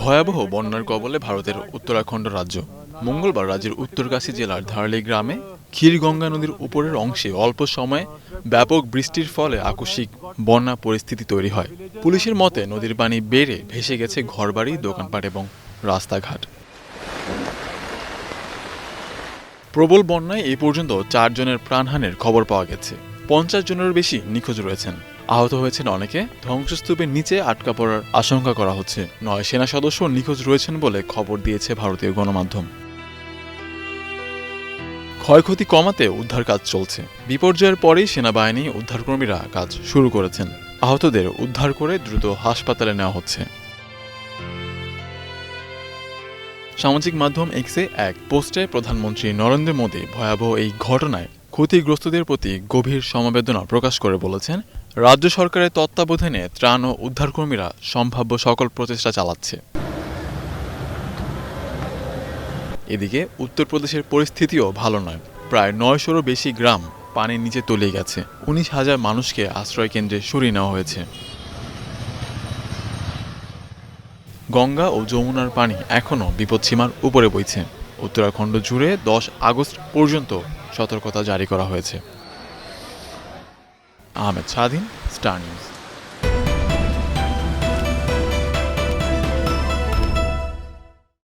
ভয়াবহ বন্যার কবলে ভারতের উত্তরাখণ্ড রাজ্য। মঙ্গলবার রাজ্যের উত্তরকাশী জেলার ধারলি গ্রামে ক্ষীরগঙ্গা নদীর উপরের অংশে অল্প সময়ে ব্যাপক বৃষ্টির ফলে আকস্মিক বন্যা পরিস্থিতি তৈরি হয়। পুলিশের মতে নদীর পানি বেড়ে ভেসে গেছে ঘরবাড়ি, দোকানপাট এবং রাস্তাঘাট। প্রবল বন্যায় এই পর্যন্ত 4 জনের প্রাণহানির খবর পাওয়া গেছে। 50 জনেরও বেশি নিখোঁজ রয়েছেন। আহত হয়েছেন অনেকে। ধ্বংসস্তূপের নিচে আটকা পড়ার আশঙ্কা করা হচ্ছে। 9 সেনা সদস্য নিখোঁজ রয়েছেন বলে খবর দিয়েছে ভারতীয় গণমাধ্যম। ক্ষয়ক্ষতি কমাতে উদ্ধার কাজ চলছে। বিপর্যয়ের পরেই সেনাবাহিনী উদ্ধারকর্মীরা কাজ শুরু করেছেন। আহতদের উদ্ধার করে দ্রুত হাসপাতালে নেওয়া হচ্ছে। সামাজিক মাধ্যম এক্সে এক পোস্টে প্রধানমন্ত্রী নরেন্দ্র মোদী ভয়াবহ এই ঘটনায় ক্ষতিগ্রস্তদের প্রতি গভীর সমবেদনা প্রকাশ করে বলেছেন, রাজ্য সরকারের তত্ত্বাবধানে ত্রাণ ও উদ্ধারকর্মীরা সম্ভাব্য সকল প্রচেষ্টা চালাচ্ছে। এদিকে উত্তরপ্রদেশের পরিস্থিতিও ভালো নয়। প্রায় 900-রও বেশি গ্রাম পানির নিচে তলিয়ে গেছে। 19,000 মানুষকে আশ্রয় কেন্দ্রে সরিয়ে নেওয়া হয়েছে। গঙ্গা ও যমুনার পানি এখনও বিপদসীমার উপরে বইছে। উত্তরাখণ্ড জুড়ে 10 আগস্ট পর্যন্ত সতর্কতা জারি করা হয়েছে। আহমেদ স্বাধীন, স্টার নিউজ।